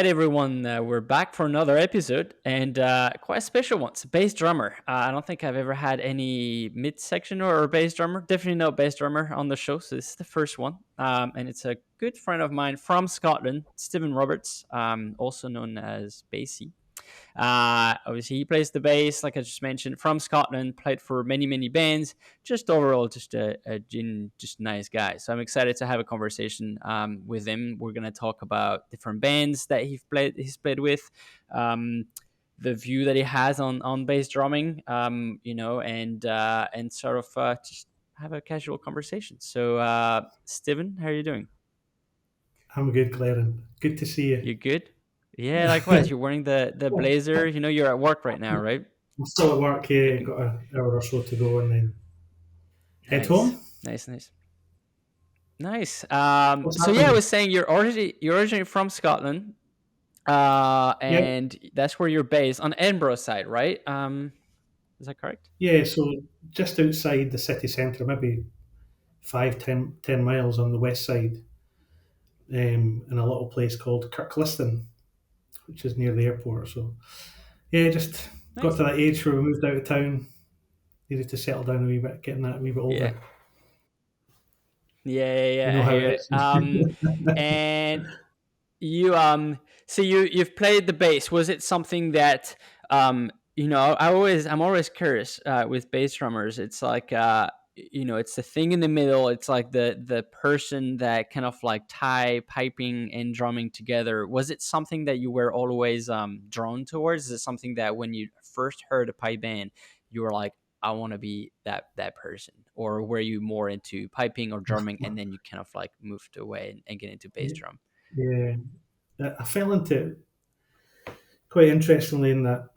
right, everyone. We're back for another episode, and quite a special one. It's a bass drummer. I don't think I've ever had any mid-section or bass drummer. Definitely no bass drummer on the show, so this is the first one. And it's a good friend of mine from Scotland, Steven Roberts, also known as Bassie. Obviously, he plays the bass, like I just mentioned, from Scotland. Played for many, many bands. Just overall, just a just nice guy. So I'm excited to have a conversation with him. We're gonna talk about different bands that he's played with, the view that he has on bass drumming, and sort of just have a casual conversation. So, Steven, how are you doing? I'm good, Clarence. Good to see you. You good? Yeah, likewise. You're wearing the blazer. You're at work right now, right? I'm still at work here, Looking got an hour or so to go and then head nice, home. nice. What's So yeah, I happening? was saying you're originally from Scotland, Yeah, and that's where you're based on Edinburgh side, right? Is that correct? yeah, so just outside the city centre, maybe 10 miles on the west side, in a little place called Kirkliston, which is near the airport. So, yeah, just got Nice. to that age where we moved out of town, needed to settle down a wee bit, getting that a wee bit Yeah, older. yeah, yeah, You yeah. know I how hear it it. is. And so you've played the bass. Was it something that I'm always curious with bass drummers. It's like it's the thing in the middle. It's like the person that kind of like tie piping and drumming together. Was it something that you were always drawn towards? Is it something that when you first heard a pipe band, you were like, I want to be that person, or were you more into piping or drumming, and then you kind of like moved away and get into bass drum? Yeah, I fell into it quite interestingly in that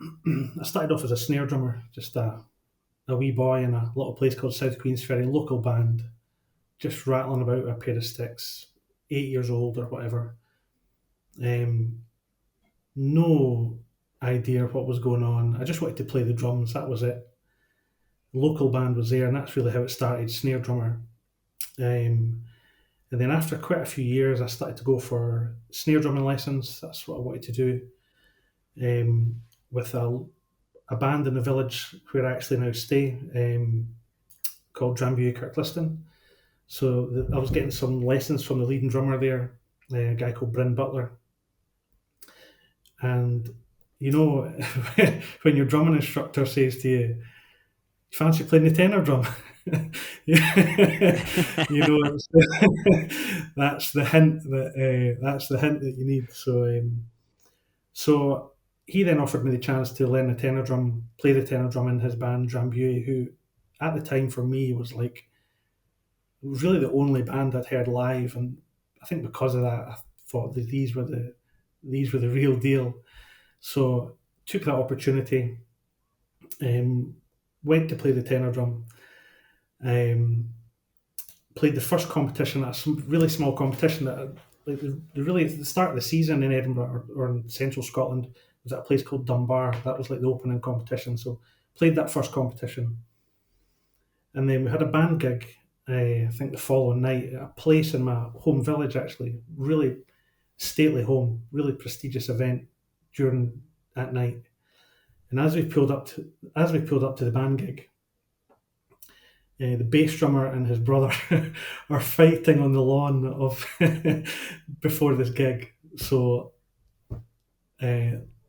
I started off as a snare drummer, just a wee boy in a little place called South Queensferry, local band, just rattling about a pair of sticks, 8 years old or whatever. Um, no idea what was going on. I just wanted to play the drums, that was it. Local band was there, and that's really how it started, snare drummer. And then after quite a few years, I started to go for snare drumming lessons. That's what I wanted to do. With a band in the village where I actually now stay, called Drambuie Kirkliston. So I was getting some lessons from the leading drummer there, a guy called Bryn Butler. And you know, when your drumming instructor says to you, fancy playing the tenor drum? It's that's the hint that you need. So he then offered me the chance to learn the tenor drum, play the tenor drum in his band Drambuie, who at the time for me was like really the only band I'd heard live, and I think because of that, I thought that these were the real deal. So took that opportunity, went to play the tenor drum, played the first competition at a really small competition that really at the start of the season in Edinburgh or in central Scotland was at a place called Dunbar. That was like the opening competition. So played that first competition, and then we had a band gig. I think the following night at a place in my home village, actually, really stately home, really prestigious event during that night. And as we pulled up to the band gig, the bass drummer and his brother are fighting on the lawn of before this gig. So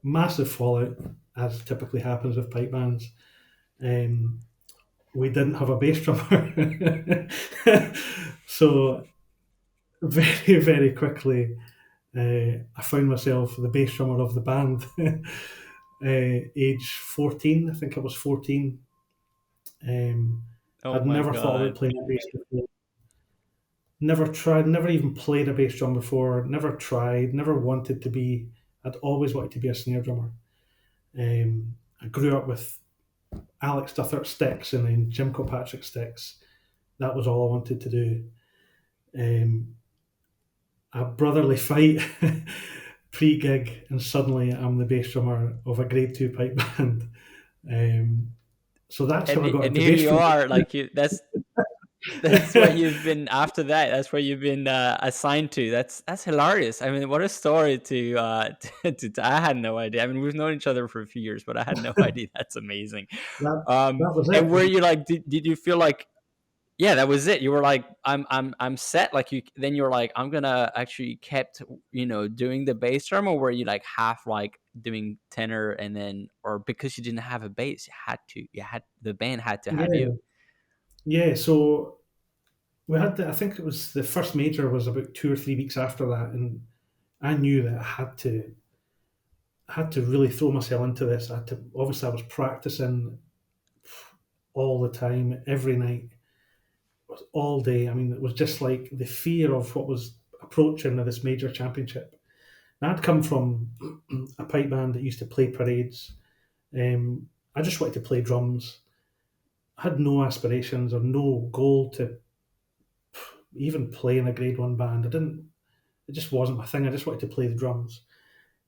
massive fallout, as typically happens with pipe bands. We didn't have a bass drummer, so very very quickly, I found myself the bass drummer of the band. Age 14, I think I was 14. Oh I'd my never thought about god. playing a bass before. Never tried, never even played a bass drum before, never tried, never wanted to be. I'd always wanted to be a snare drummer. I grew up with Alex Duthert sticks and then Jim Kilpatrick sticks. That was all I wanted to do. A brotherly fight pre-gig, and suddenly I'm the bass drummer of a grade 2 pipe band. So that's how and I got and into here bass you drum. are, like you that's That's what you've been after that. That's what you've been assigned to. That's hilarious. I mean, what a story I had no idea. I mean, we've known each other for a few years, but I had no idea. That's amazing. That was And were it. you like, did you feel like, yeah, that was it? You were like, I'm set. Like then you were like, I'm gonna actually kept, doing the bass drum, or were you like half like doing tenor and then, or because you didn't have a bass, the band had to have Yeah, you. yeah. So we had I think it was the first major was about 2 or 3 weeks after that, and I knew that I had to really throw myself into this. Obviously I was practicing all the time, every night, all day. I mean, it was just like the fear of what was approaching this major championship. And I'd come from a pipe band that used to play parades. I just wanted to play drums. I had no aspirations or no goal to even play in a grade one band. I didn't. It just wasn't my thing. I just wanted to play the drums.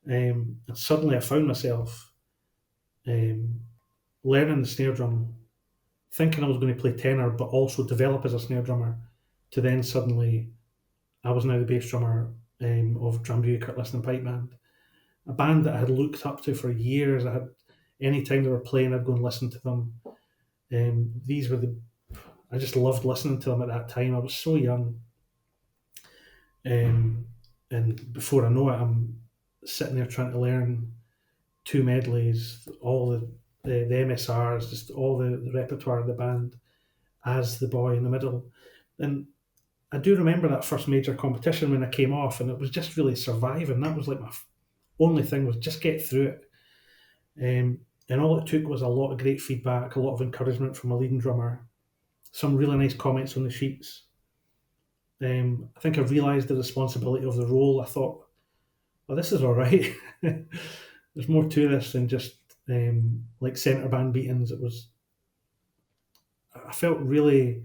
And suddenly I found myself um, learning the snare drum, thinking I was going to play tenor, but also develop as a snare drummer. To then suddenly, I was now the bass drummer of Drambuie Kirkliston Pipe Band, a band that I had looked up to for years. I had any time they were playing, I'd go and listen to them. These were I just loved listening to them at that time. I was so young, um, and before I know it, I'm sitting there trying to learn two medleys, all the MSRs, just all the repertoire of the band as the boy in the middle. And I do remember that first major competition when I came off, and it was just really surviving. That was like my only thing, was just get through it. And all it took was a lot of great feedback, a lot of encouragement from a leading drummer, some really nice comments on the sheets. I think I realised the responsibility of the role. I thought, oh, this is all right. There's more to this than just like centre band beatings. I felt really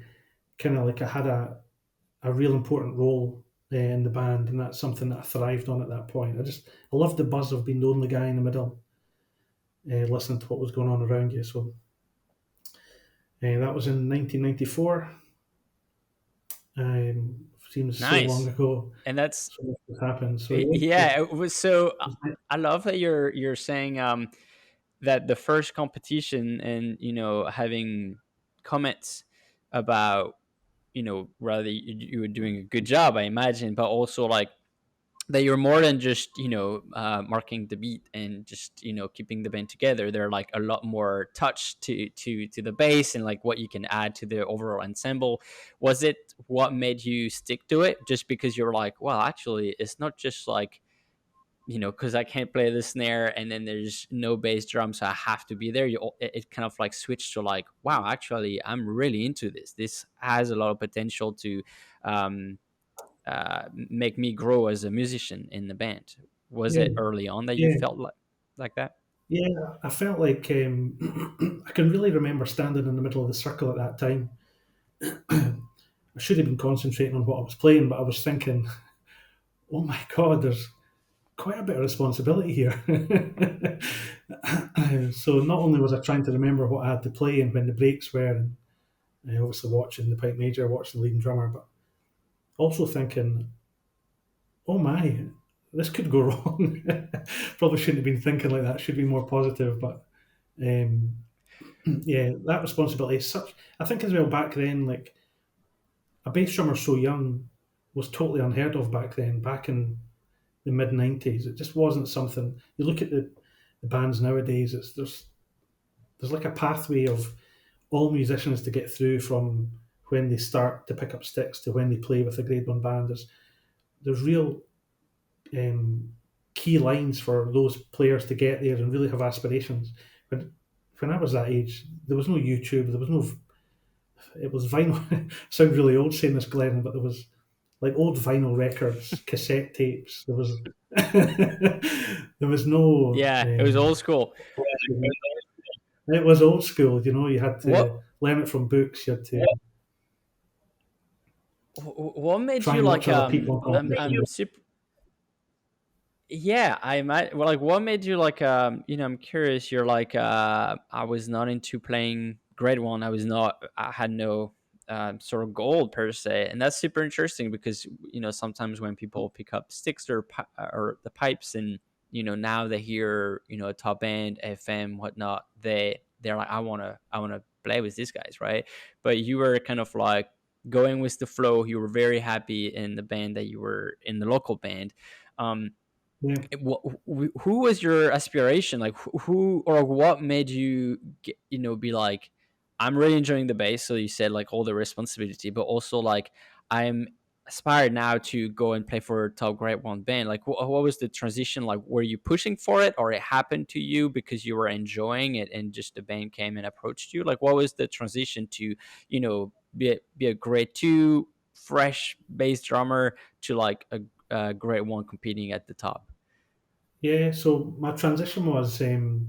kind of like I had a real important role in the band, and that's something that I thrived on at that point. I loved the buzz of being the only guy in the middle, listening to what was going on around you. So that was in 1994. Seems so long Nice. ago. And that's, So much has happened. So yeah, yeah, it was so. I love that you're saying that the first competition, and having comments about, rather you were doing a good job, I imagine, but also like that you're more than just marking the beat and just keeping the band together. There are like a lot more touch to the bass, and like what you can add to the overall ensemble. Was it what made you stick to it, just because you're like, well, actually it's not just like, because I can't play the snare and then there's no bass drum, so I have to be there. It kind of like switched to like, wow, actually I'm really into this has a lot of potential to um, make me grow as a musician in the band. Was yeah, it early on that you yeah, felt like that? yeah. I felt like I can really remember standing in the middle of the circle at that time. I should have been concentrating on what I was playing, but I was thinking, oh my god, there's quite a bit of responsibility here. So not only was I trying to remember what I had to play and when the breaks were, and obviously watching the pipe major, watching the leading drummer, but also thinking, oh my, this could go wrong. Probably shouldn't have been thinking like that. Should be more positive, but um, yeah, that responsibility is such. I think as well back then, like a bass drummer so young was totally unheard of back then. Back in the mid '90s, it just wasn't something. You look at the bands nowadays. There's like a pathway of all musicians to get through from when they start to pick up sticks to when they play with a grade one band. There's real um, key lines for those players to get there and really have aspirations. But when I was that age, there was no YouTube. There was no. It was vinyl. Sound really old saying this, Glenn, but there was like old vinyl records, cassette tapes. There was there was no. Yeah, it was old school. It was old school. You had What to learn it from books. You had to what made try you and watch like other people. I'm super. Yeah, I might. Well, like, what made you like? I'm curious. You're like, I was not into playing grade one. I was not. I had no sort of goal per se. And that's super interesting because, sometimes when people pick up sticks or the pipes, and now they hear a top end FM whatnot, they're like, I want to play with these guys, right? But you were kind of like going with the flow. You were very happy in the band that you were in, the local band. Yeah. Who was your aspiration? Like, who or what made you be like, I'm really enjoying the bass? So you said like all the responsibility, but also like, I'm aspired now to go and play for a top grade one band. Like, what was the transition? Like, were you pushing for it, or it happened to you because you were enjoying it and just the band came and approached you? Like, what was the transition to be a grade two fresh bass drummer to like a grade one competing at the top? Yeah, so my transition was Drambuie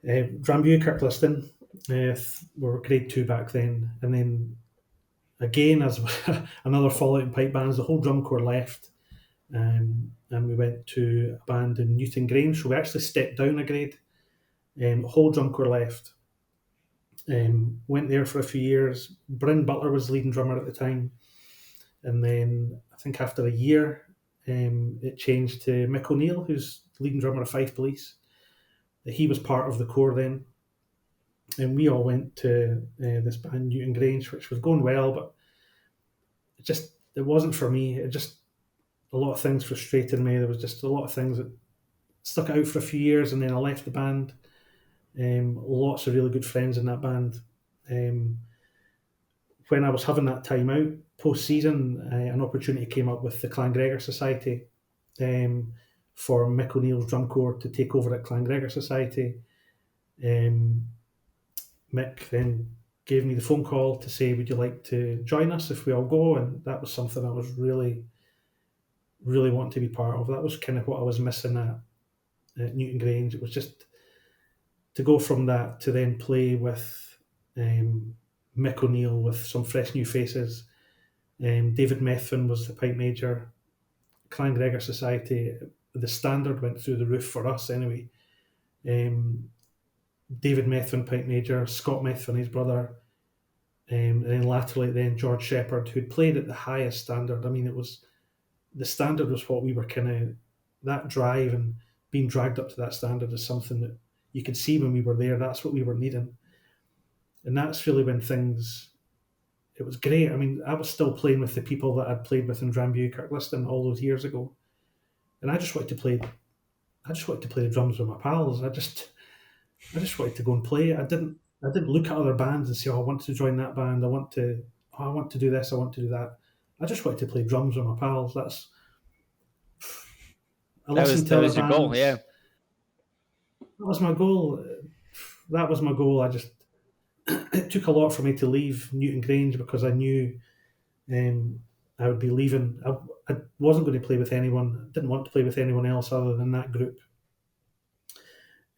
Kirkliston. We were grade two back then, and then again as another fallout in pipe bands, the whole drum corps left, and we went to a band in Newton Grange. So we actually stepped down a grade. Whole drum corps left. Went there for a few years. Bryn Butler was leading drummer at the time, and then I think after a year, it changed to Mick O'Neill, who's leading drummer of Fife Police. He was part of the corps then, and we all went to this band Newton Grange, which was going well, but it wasn't for me. It just a lot of things frustrated me. There was just a lot of things that stuck out for a few years, and then I left the band. Lots of really good friends in that band. When I was having that time out post season, an opportunity came up with the Clan Gregor Society for Mick O'Neill's drum corps to take over at Clan Gregor Society. Mick then gave me the phone call to say, would you like to join us if we all go? And that was something I was really, really wanting to be part of. That was kind of what I was missing at Newton Grange. It was just to go from that to then play with Mick O'Neill with some fresh new faces. David Methven was the pipe major. Clan Gregor Society, the standard went through the roof for us anyway. David Methven, pipe major, Scott Methven, his brother, and then latterly George Shepherd, who'd played at the highest standard. I mean, the standard was what we were kind of, that drive and being dragged up to that standard is something that you could see when we were there. That's what we were needing. And that's really when it was great. I mean, I was still playing with the people that I'd played with in Drambuie Kirkliston all those years ago. And I just wanted to play the drums with my pals. I just wanted to go and play. I didn't look at other bands and say, oh, I want to join that band. I want to do this. I want to do that. I just wanted to play drums with my pals. That was your goal, yeah. That was my goal. It took a lot for me to leave Newton Grange because I knew I would be leaving. I wasn't going to play with anyone. I didn't want to play with anyone else other than that group.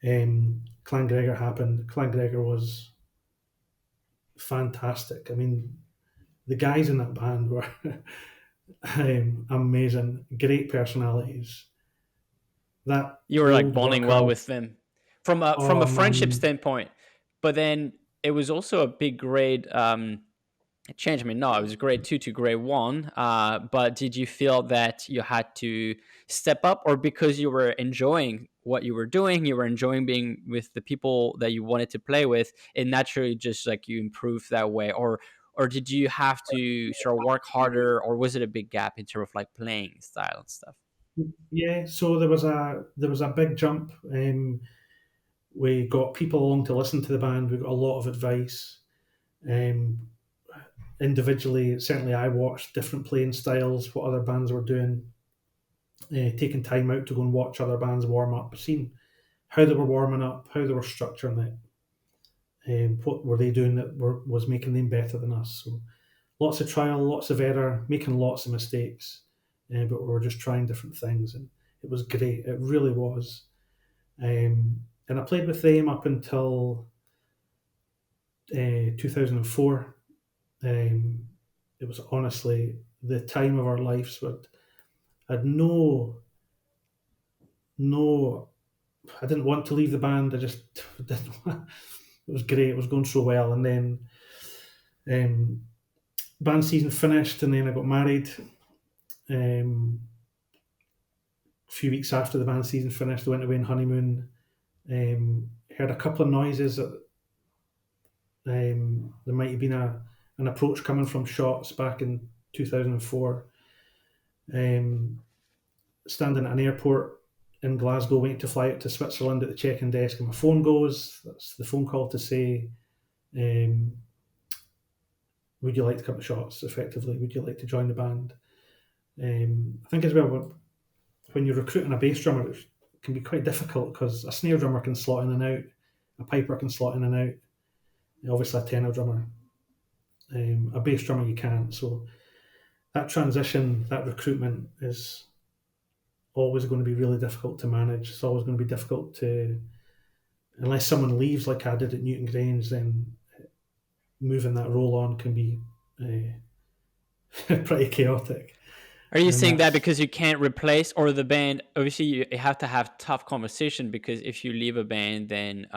Clan Gregor happened. Clan Gregor was fantastic. I mean, the guys in that band were amazing, great personalities. That you were like bonding well out. with them from a friendship standpoint, but then it was also a big grade change. I mean, no, it was grade two to grade one. But did you feel that you had to step up, or because you were enjoying what you were doing, you were enjoying being with the people that you wanted to play with, it naturally just like you improved that way, or did you have to sort of work harder, or was it a big gap in terms of like playing style and stuff? Yeah, so there was a big jump. We got people along to listen to the band. We got a lot of advice. Individually, certainly I watched different playing styles, what other bands were doing, taking time out to go and watch other bands warm up, seeing how they were warming up, how they were structuring it, what were they doing that was making them better than us. So lots of trial, lots of error, making lots of mistakes, but we were just trying different things, and it was great. It really was. And I played with them up until 2004. It was honestly the time of our lives, but I had I didn't want to leave the band. I just didn't. It was great. It was going so well, and then Band season finished, and then I got married. A few weeks after the band season finished, I went away on honeymoon. Heard a couple of noises that there might have been an approach coming from Shotts back in 2004. Standing at an airport in Glasgow, waiting to fly out to Switzerland at the check-in desk, and my phone goes. That's the phone call to say, would you like to come to Shotts, effectively? Would you like to join the band? I think as well, when you're recruiting a bass drummer, it can be quite difficult because a snare drummer can slot in and out, a piper can slot in and out, obviously a tenor drummer. A bass drummer you can't. So that transition, that recruitment is always going to be really difficult to manage. It's always going to be difficult to, unless someone leaves like I did at Newton Grange, then moving that role on can be pretty chaotic. Are you saying that because you can't replace, or the band, obviously you have to have tough conversation, because if you leave a band, then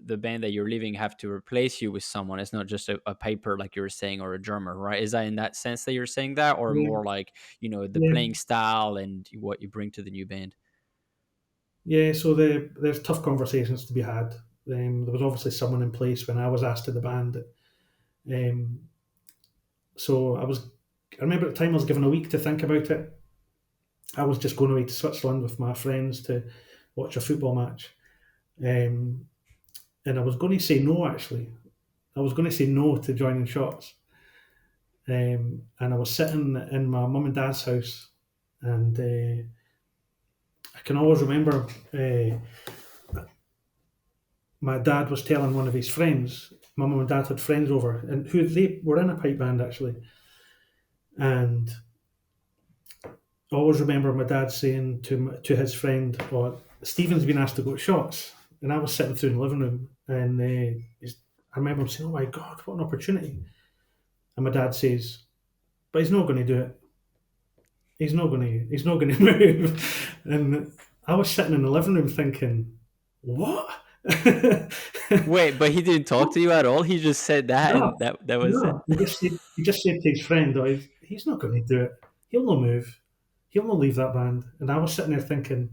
the band that you're leaving have to replace you with someone. It's not just a piper, like you were saying, or a drummer, right? Is that in that sense that you're saying that, or more like, the playing style and what you bring to the new band? Yeah, so there's tough conversations to be had. There was obviously someone in place when I was asked to the band. So I remember at the time I was given a week to think about it. I was just going away to Switzerland with my friends to watch a football match. And I was going to say no, actually. I was going to say no to joining Shotts. And I was sitting in my mum and dad's house, and I can always remember my dad was telling one of his friends, my mum and dad had friends over, and who they were in a pipe band actually. And I always remember my dad saying to his friend, "Oh, Steven's been asked to go to Shotts." And I was sitting through in the living room, and I remember him saying, "Oh my God, what an opportunity!" And my dad says, "But he's not going to do it. He's not going to move." And I was sitting in the living room thinking, "What?" Wait, but he didn't talk to you at all? He just said that, No, and that was it? he just said to his friend, "Oh, he's not going to do it. He'll not move. He'll not leave that band." And I was sitting there thinking,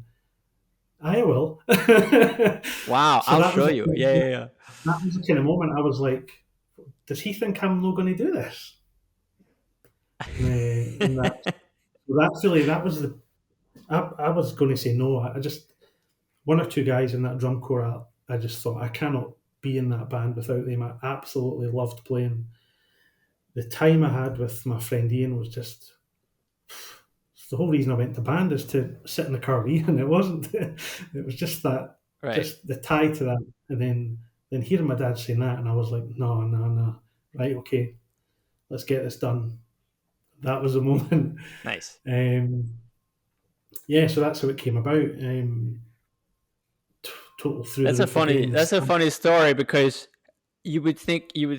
"I will." Wow, So I'll that was show you. Yeah. that was the kind of moment I was like, "Does he think I'm not going to do this?" And that was the. I was going to say no. I just, one or two guys in that drum corps, I just thought I cannot be in that band without them. I absolutely loved playing. The time I had with my friend Ian was just, the whole reason I went to band is to sit in the car with Ian. It wasn't. It was just that, Right. just the tie to that. And then hearing my dad saying that, and I was like, no, right, okay, let's get this done. That was the moment. Nice. Yeah, so that's how it came about. Total through the roof again. That's a funny story, because you would think your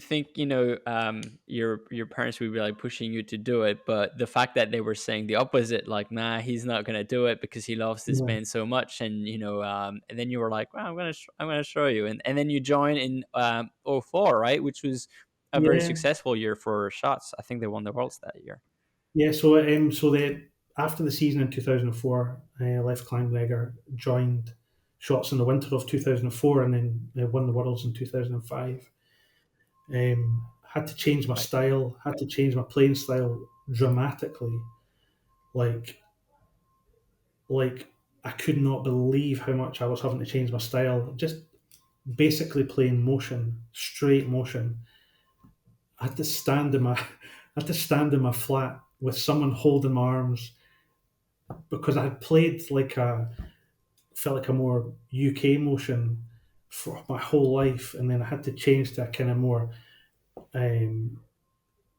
parents would be like pushing you to do it, but the fact that they were saying the opposite, like, nah, he's not gonna do it because he loves this band so much, and and then you were like, well, I'm gonna show you, and then you join in 04, right, which was a very Yeah, successful year for Shotts. I think they won the Worlds that year. yeah. So after the season in 2004, I left Clan Gregor, joined Shotts in the winter of 2004, and then won the Worlds in 2005. Had to change my Right. style, had to change my playing style dramatically. Like I could not believe how much I was having to change my style. Just basically playing motion, straight motion. I had to stand in my flat with someone holding my arms, because I had played felt like a more UK motion for my whole life, and then I had to change to a kind of more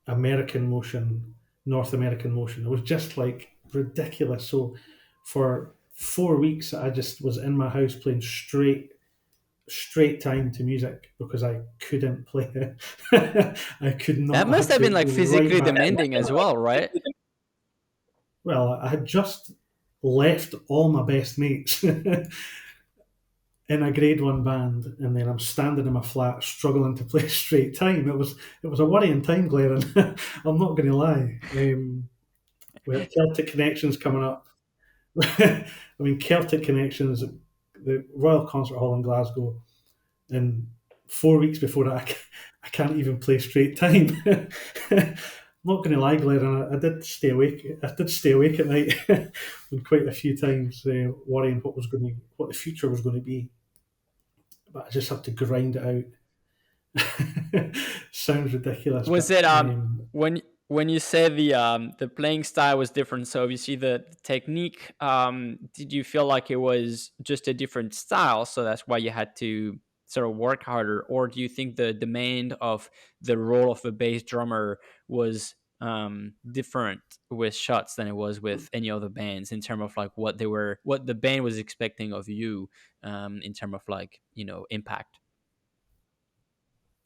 American motion, North American motion. It was just like ridiculous. So for 4 weeks, I just was in my house playing straight time to music because I couldn't play it. I could That not. I must had have to been like go right physically back. demanding as well, right? Well, I had just left all my best mates in a grade one band, and then I'm standing in my flat struggling to play straight time. It was a worrying time, Glenn. I'm not going to lie. We had Celtic Connections coming up. I mean, Celtic Connections, the Royal Concert Hall in Glasgow, and 4 weeks before that, I can't even play straight time. I'm not going to lie, Glenn. I did stay awake. I did stay awake at night quite a few times, worrying what the future was going to be. But I just had to grind it out. Sounds ridiculous, Was but it when you say the playing style was different? So obviously the technique. Did you feel like it was just a different style, so that's why you had to sort of work harder, or do you think the demand of the role of a bass drummer was different with Shotts than it was with any other bands in terms of like what the band was expecting of you, in terms of like impact?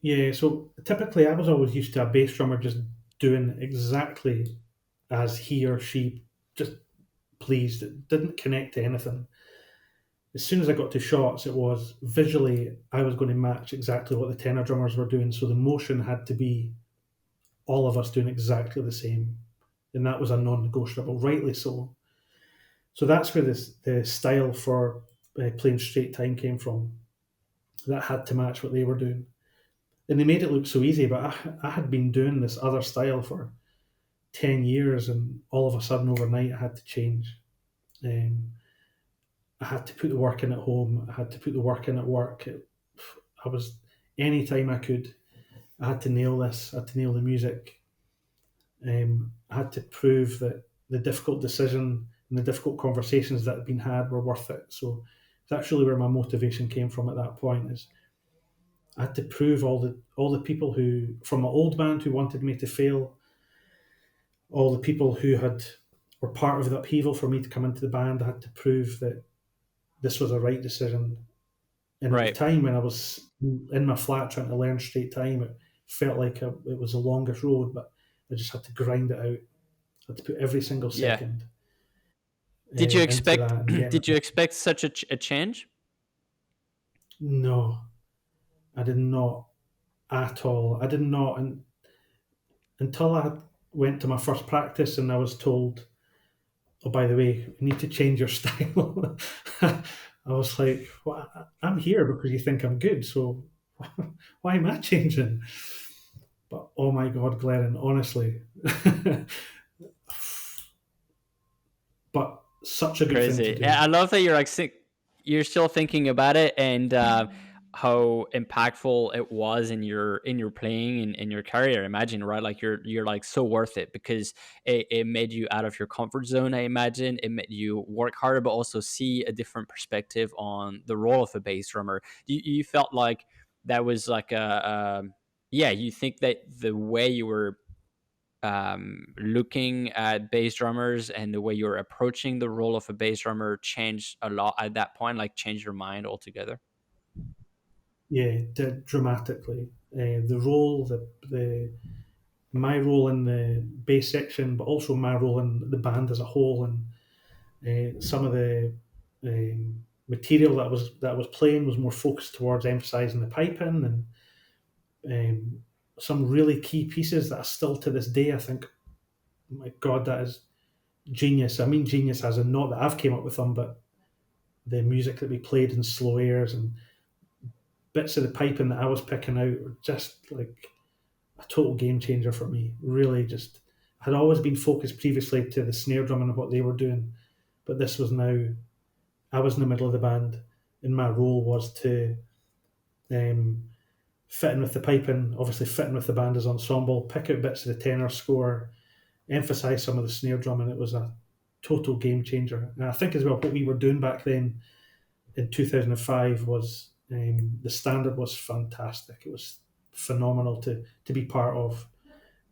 yeah. So typically, I was always used to a bass drummer just doing exactly as he or she just pleased. It didn't connect to anything. As soon as I got to Shotts, it was visually I was going to match exactly what the tenor drummers were doing. So the motion had to be all of us doing exactly the same, and that was a non-negotiable. Rightly so. So that's where the style for playing straight time came from. That had to match what they were doing, and they made it look so easy. But I had been doing this other style for 10 years, and all of a sudden overnight I had to change. Um, I had to put the work in at home. I had to put the work in at work. I was anytime I could. I had to nail this. I had to nail the music. I had to prove that the difficult decision and the difficult conversations that had been had were worth it. So that's really where my motivation came from at that point. Is I had to prove all the people who from my old band who wanted me to fail, all the people who had were part of the upheaval for me to come into the band. I had to prove that this was a right decision. And at the Right. time when I was in my flat trying to learn straight time, it felt like it was the longest road, but I just had to grind it out. I had to put every single Yeah. second Did you into expect that and get. did you expect such a change? No, I did not at all. I did not, and until I went to my first practice and I was told, "Oh, by the way, you need to change your style." I was like, well, "I'm here because you think I'm good, so why am I changing?" But oh my God, Glenn, honestly, but such a good thing to Crazy. do. I love that you're like you're still thinking about it, and how impactful it was in your playing and in your career. Imagine, right? Like you're like so worth it because it made you out of your comfort zone. I imagine it made you work harder, but also see a different perspective on the role of a bass drummer. You felt like that was like yeah. You think that the way you were looking at bass drummers and the way you're approaching the role of a bass drummer changed a lot at that point, like changed your mind altogether? Yeah, did dramatically. The role, the my role in the bass section, but also my role in the band as a whole, and some of the material that was playing was more focused towards emphasising the piping and some really key pieces that are still to this day. I think, my God, that is genius. I mean, genius as in not that I've came up with them, but the music that we played in slow airs and bits of the piping that I was picking out were just like a total game changer for me. Really, just had always been focused previously to the snare drum and what they were doing, but this was now I was in the middle of the band, and my role was to um, fit in with the piping, obviously fit in with the band as ensemble, pick out bits of the tenor score, emphasise some of the snare drum, and it was a total game changer. And I think as well what we were doing back then in 2005 was the standard was fantastic. It was phenomenal to be part of,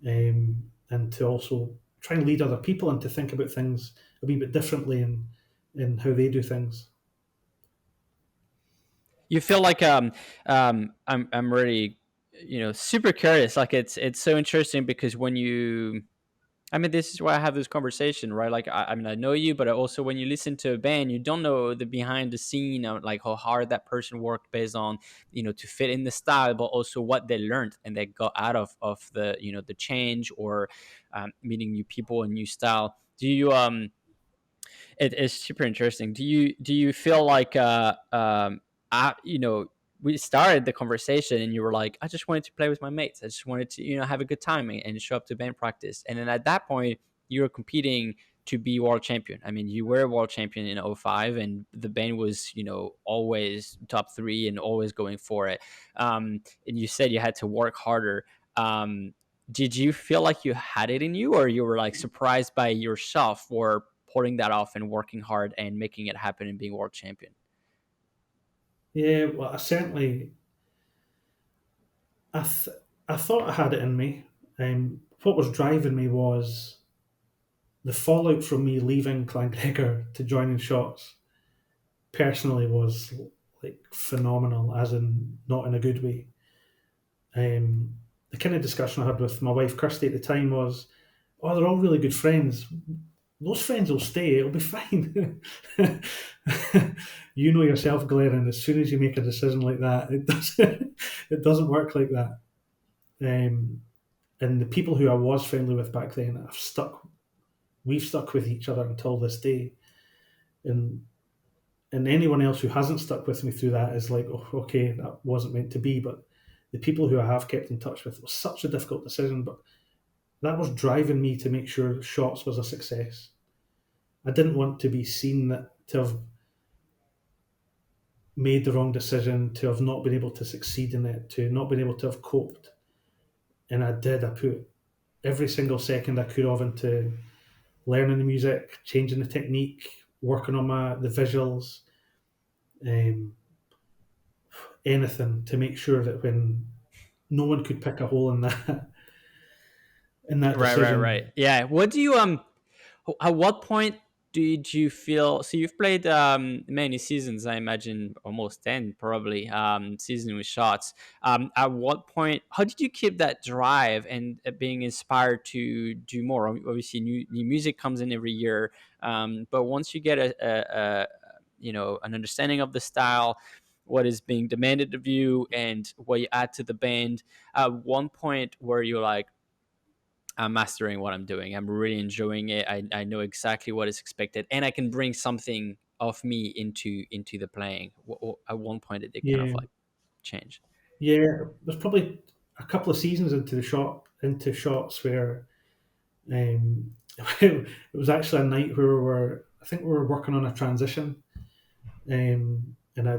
and to also try and lead other people and to think about things a wee bit differently in how they do things. You feel like I'm really super curious. Like it's so interesting because when you I mean, this is why I have this conversation, right? Like, I mean, I know you, but also when you listen to a band, you don't know the behind the scene of like how hard that person worked based on, to fit in the style, but also what they learned and they got out of the, the change, or meeting new people and new style. Do you It is super interesting. Do you feel like we started the conversation and you were like, I just wanted to play with my mates. I just wanted to, have a good time and show up to band practice. And then at that point, you were competing to be world champion. I mean, you were world champion in '05, and the band was, always top three and always going for it. And you said you had to work harder. Did you feel like you had it in you, or you were like surprised by yourself for pulling that off and working hard and making it happen and being world champion? Yeah, well, I, th- I thought I had it in me. What was driving me was the fallout from me leaving Clan Gregor to joining Shotts. Personally, was like phenomenal, as in not in a good way. The kind of discussion I had with my wife Kirsty at the time was, "Oh, they're all really good friends. Those friends will stay. It'll be fine." You know yourself, Glenn. As soon as you make a decision like that, it doesn't work like that. Um, and the people who I was friendly with back then, we've stuck with each other until this day. And anyone else who hasn't stuck with me through that is like, oh, okay, that wasn't meant to be. But the people who I have kept in touch with, it was such a difficult decision, but that was driving me to make sure Shotts was a success. I didn't want to be seen to have made the wrong decision, to have not been able to succeed in it, to not been able to have coped. And I did. I put every single second I could have into learning the music, changing the technique, working on the visuals, um, anything to make sure that when no one could pick a hole in that Right. decision. Yeah. What do you At what point did you feel? So you've played many seasons, I imagine, almost 10 probably, season with Shotts. At what point? How did you keep that drive and being inspired to do more? Obviously, new music comes in every year, but once you get an understanding of the style, what is being demanded of you, and what you add to the band, at one point where you're like, I'm mastering what I'm doing. I'm really enjoying it. I know exactly what is expected, and I can bring something of me into the playing. At one point, it kind of Yeah, like changed. yeah. There's probably a couple of seasons into Shotts where it was actually a night where I think we were working on a transition, and I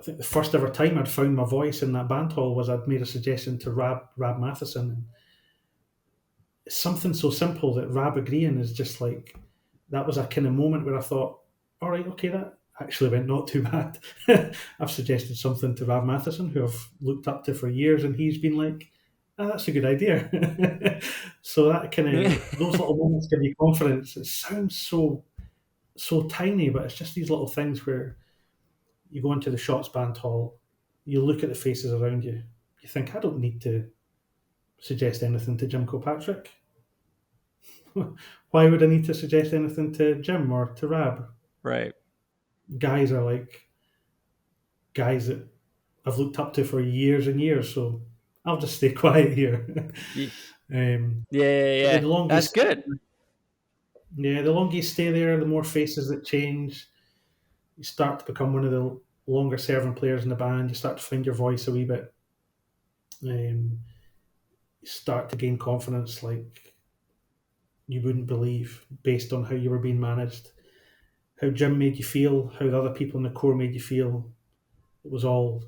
think the first ever time I'd found my voice in that band hall was I'd made a suggestion to Rab Matheson. It's something so simple that Rab agreeing is just like, that was a kind of moment where I thought, all right, okay, that actually went not too bad. I've suggested something to Rab Matheson, who I've looked up to for years, and he's been like, "Ah, that's a good idea." So that kind of those little moments give you confidence. It sounds so tiny, but it's just these little things where you go into the Shotts band hall, you look at the faces around you, you think, I don't need to suggest anything to Jim Kilpatrick. Why would I need to suggest anything to Jim or to Rab? Right. Guys are like guys that I've looked up to for years and years, so I'll just stay quiet here. Ye- um, Yeah, yeah, but yeah. That's good. the longer you stay there, the more faces that change. You start to become one of the longer serving players in the band. You start to find your voice a wee bit. You start to gain confidence like you wouldn't believe based on how you were being managed, how Jim made you feel, how the other people in the core made you feel. It was all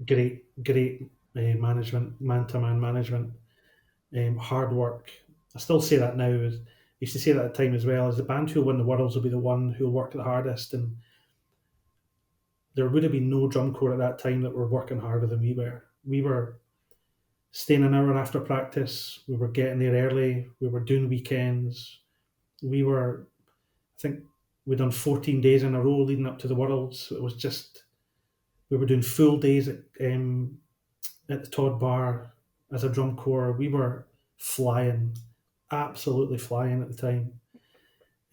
great management, man to man management, hard work. I still say that now. I used to say that at the time as well. As the band who'll win the Worlds will be the one who'll work the hardest, and there would have been no drum corps at that time that were working harder than we were. We were staying an hour after practice. We were getting there early. We were doing weekends. We were, I think, we'd done 14 days in a row leading up to the Worlds. It was just, we were doing full days at the Todd Bar as a drum corps. We were flying, absolutely flying at the time.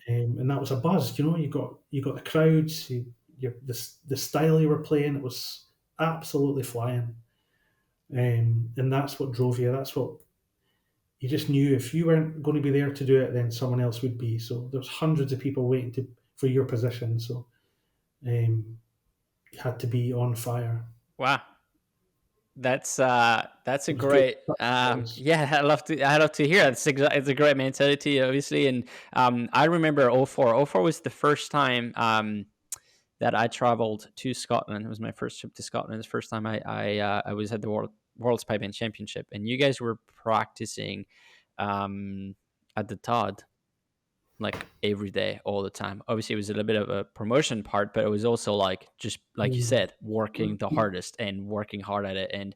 And that was a buzz. You got the crowds, the style you were playing. It was absolutely flying, and that's what drove you. That's what you just knew. If you weren't going to be there to do it, then someone else would be. So there's hundreds of people waiting for your position. So you had to be on fire. Wow. That's a It was good. great yeah, I love to hear it. It's a great mentality, obviously. And I remember '04 was the first time that I traveled to Scotland. It was my first trip to Scotland. It was the first time I was at the World's Pipe Band Championship, and you guys were practicing at the Todd like every day, all the time. Obviously, it was a little bit of a promotion part, but it was also like, just like you Mm. said, working the hardest and working hard at it. And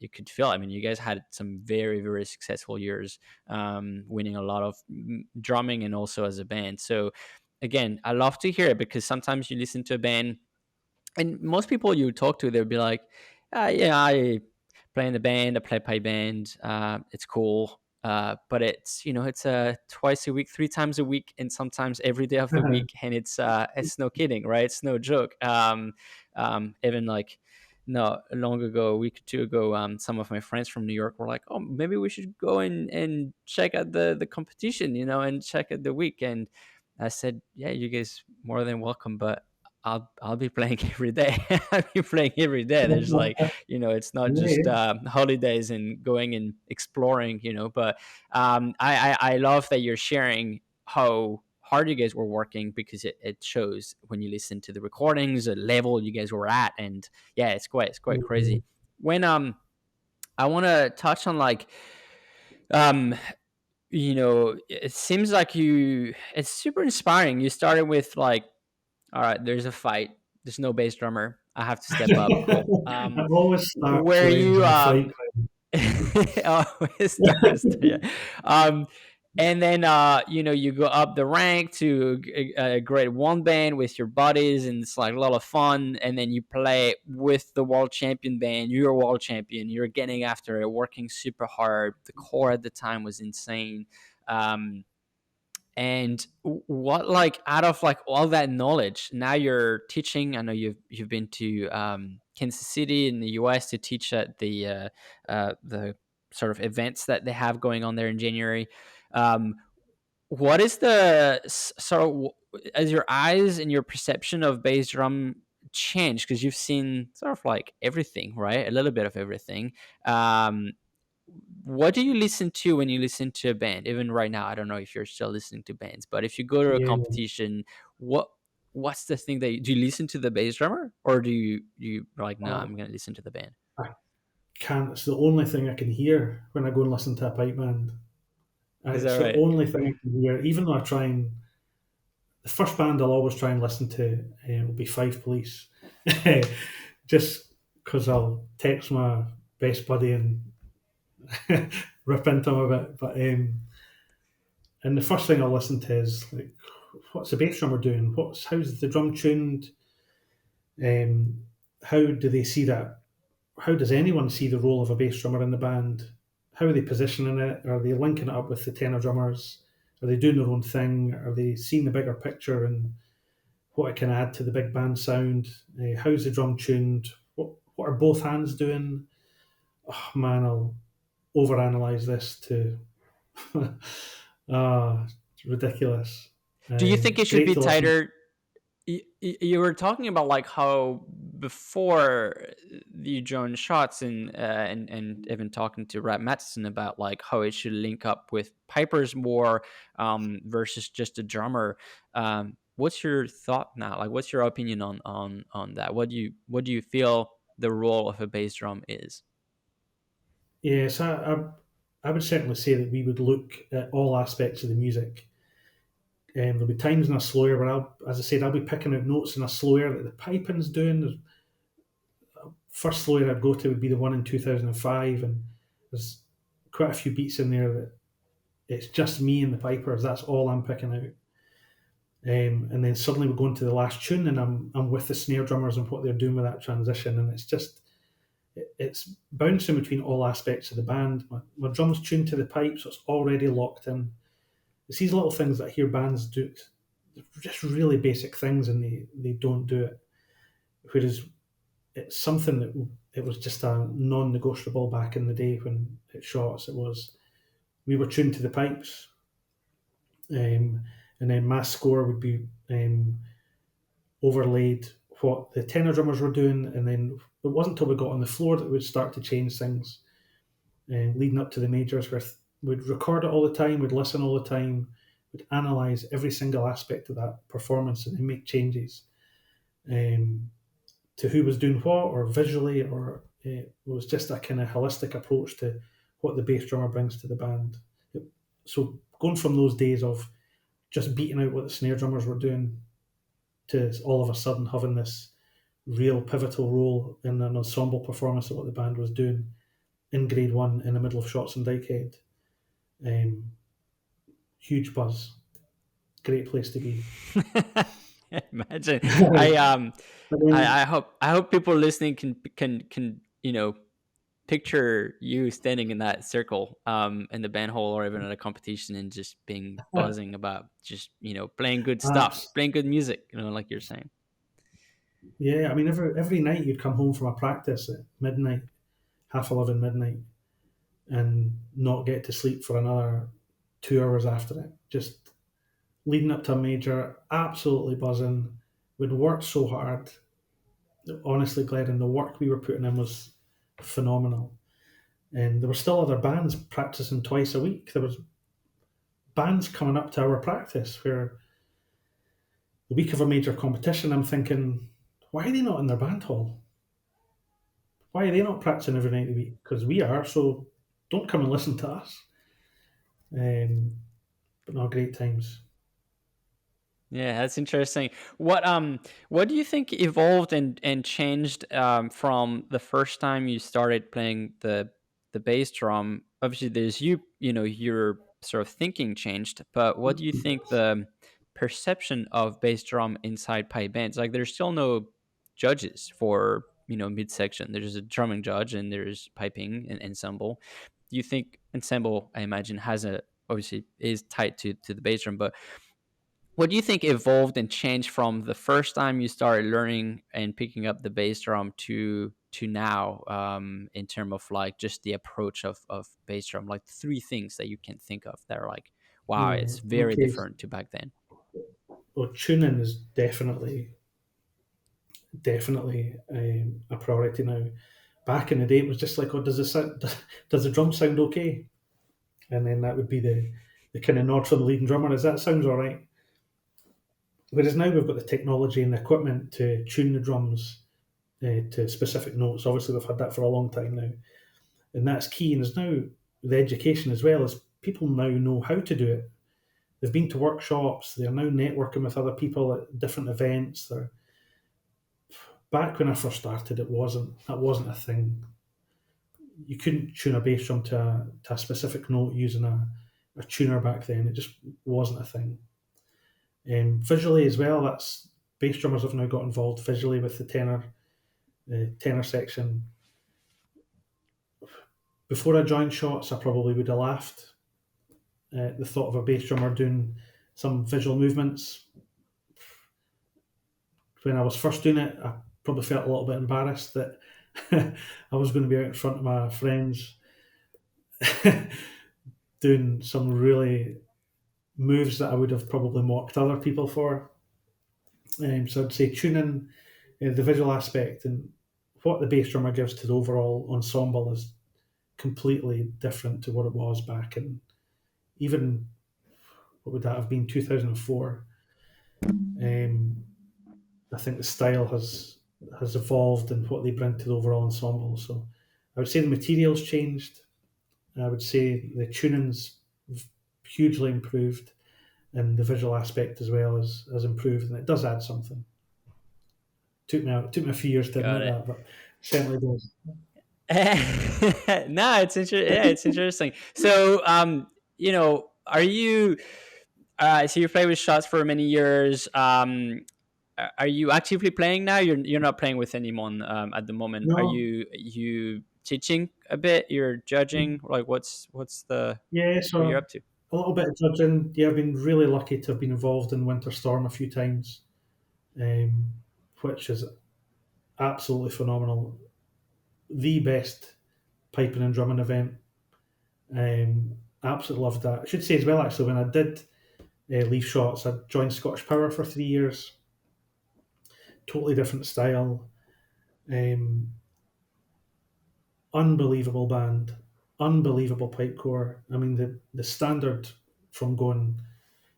you could feel, I mean, you guys had some very, very successful years, winning a lot of drumming and also as a band. So again, I love to hear it, because sometimes you listen to a band, and most people you talk to, they'll be like, yeah, I play in the band, I play pipe band, it's cool. But it's, it's twice a week, 3 times a week, and sometimes every day of the week, and it's no kidding, right? It's no joke. Even like, no, long ago, a week or two ago, some of my friends from New York were like, "Oh, maybe we should go and check out the competition, and check out the week." And I said, "Yeah, you guys more than welcome, but I'll be playing every day. I'll be playing every day. There's like, it's not just Yeah, holidays and going and exploring, But I love that you're sharing how hard you guys were working, because it shows when you listen to the recordings, the level you guys were at. And yeah, it's quite yeah. crazy. When I want to touch on like, um it seems like it's super inspiring. You started with like, all right, there's a fight. There's no bass drummer. I have to step up. Cool. It always starts Where or ends you in a fight. oh, it starts, yeah. Um, and then you go up the rank to a grade one band with your buddies, and it's like a lot of fun. And then you play with the world champion band. You're a world champion. You're getting after it, working super hard. The core at the time was insane. Um, and what, like, out of like all that knowledge, now you're teaching. I know you've been to Kansas City in the US to teach at the sort of events that they have going on there in January. Um, what is the as your eyes and your perception of bass drum change, because you've seen sort of like everything, right? A little bit of everything. Um, what do you listen to when you listen to a band? Even right now, I don't know if you're still listening to bands, but if you go to a Yeah, competition, what's the thing that do you listen to the bass drummer, or do you like, no, oh, I'm gonna listen to the band? I can't. It's the only thing I can hear when I go and listen to a pipe band. Is that It's the right? only thing I can hear. Even though the first band I'll always try and listen to will be Five Police, just because I'll text my best buddy and rip into him a bit. But and the first thing I'll listen to is like, what's the bass drummer doing? How's the drum tuned? How do they see that? How does anyone see the role of a bass drummer in the band? How are they positioning it? Are they linking it up with the tenor drummers? Are they doing their own thing? Are they seeing the bigger picture and what it can add to the big band sound? How's the drum tuned? What are both hands doing? Oh man, I'll overanalyze this to it's ridiculous. Do you think it should Great be to listen. tighter? You were talking about like how before you joined Shotts, and even talking to Rap Matheson about like how it should link up with pipers more, versus just a drummer. What's your thought now? Like, what's your opinion on that? What do you feel the role of a bass drum is? Yes, I would certainly say that we would look at all aspects of the music. There'll be times in a slower where as I said, I'll be picking out notes in a slower that the piping's doing. First slower I'd go to would be the one in 2005, and there's quite a few beats in there that it's just me and the pipers. That's all I'm picking out. And then suddenly we go into the last tune, and I'm with the snare drummers and what they're doing with that transition, and it's bouncing between all aspects of the band. My drum's tuned to the pipe, so it's already locked in. It's these little things that I hear bands do, just really basic things, and they don't do it. Whereas it's something that it was just a non-negotiable back in the day when at Shotts. It was, we were tuned to the pipes, and then my score would be overlaid what the tenor drummers were doing, and then it wasn't until we got on the floor that we'd start to change things. Leading up to the majors, where we'd record it all the time, we'd listen all the time, we'd analyse every single aspect of that performance and make changes to who was doing what, or visually, or it was just a kind of holistic approach to what the bass drummer brings to the band. So going from those days of just beating out what the snare drummers were doing to all of a sudden having this real pivotal role in an ensemble performance of what the band was doing in grade one in the middle of Shotts and Dykehead. Huge buzz. Great place to be. Imagine. I hope people listening can picture you standing in that circle in the band hall or even at a competition and just being buzzing about just playing good stuff, playing good music, like you're saying. Yeah, I mean every night you'd come home from a practice at midnight, 11:30 midnight, and not get to sleep for another 2 hours after it. Just leading up to a major, absolutely buzzing. We'd worked so hard. Honestly, Glenn, the work we were putting in was phenomenal. And there were still other bands practicing twice a week. There was bands coming up to our practice where the week of a major competition, I'm thinking, why are they not in their band hall? Why are they not practicing every night of the week? Because we are, so don't come and listen to us. But no, great times. Yeah, that's interesting. What do you think evolved and changed from the first time you started playing the bass drum? Obviously, there's your sort of thinking changed, but what do you think the perception of bass drum inside pipe bands? Like, there's still no judges for midsection. There's a drumming judge and there's piping and ensemble. Do you think ensemble, I imagine, obviously is tied to the bass drum, but what do you think evolved and changed from the first time you started learning and picking up the bass drum to now, in terms of like just the approach of bass drum? Like 3 things that you can think of that are like, wow, it's very different to back then. Well, tuning is definitely a priority now. Back in the day, it was just like, oh, does the drum sound okay? And then that would be the kind of nod from the leading drummer, is that sounds all right. Whereas now we've got the technology and the equipment to tune the drums to specific notes. Obviously, we've had that for a long time now, and that's key. And there's now the education as well, as people now know how to do it. They've been to workshops. They're now networking with other people at different events. Back when I first started, that wasn't a thing. You couldn't tune a bass drum to a specific note using a tuner back then. It just wasn't a thing. Visually as well, that's bass drummers have now got involved visually with the tenor section. Before I joined Shotts, I probably would have laughed at the thought of a bass drummer doing some visual movements. When I was first doing it, I probably felt a little bit embarrassed that I was going to be out in front of my friends doing some really moves that I would have probably mocked other people for. So I'd say tuning, the visual aspect, and what the bass drummer gives to the overall ensemble is completely different to what it was back in, even, what would that have been, 2004. I think the style has evolved in what they bring to the overall ensemble. So I would say the materials changed. I would say the tuning's hugely improved, and the visual aspect as well has improved, and it does add something. Took me a few years to admit that, but certainly does. No, it's interesting. So, are you? So you played with Shotts for many years. are you actively playing now? You're not playing with anyone at the moment. Are No, you teaching a bit? You're judging. Like what's the yeah, what you're so up to? a little bit of judging. Yeah, I've been really lucky to have been involved in Winter Storm a few times, um, which is absolutely phenomenal. The best piping and drumming event. Absolutely loved that. I should say as well, actually, when I did leave Shotts, I joined Scottish Power for 3 years. Totally different style. Um, Unbelievable band, unbelievable pipe core. I mean, the standard from going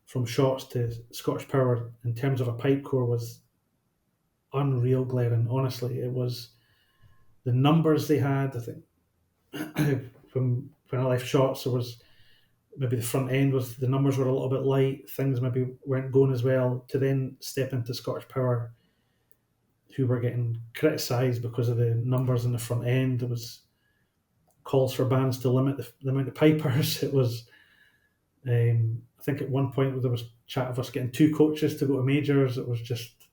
from Shotts to Scottish Power in terms of a pipe core was unreal, glaring. Honestly, it was the numbers they had. I think from when I left Shotts, there was maybe the front end was the numbers were a little bit light. Things maybe weren't going as well. To then step into Scottish Power, who were getting criticised because of the numbers in the front end. There was calls for bands to limit the amount of pipers. It was, I think, at one point there was chat of us getting two coaches to go to majors. It was just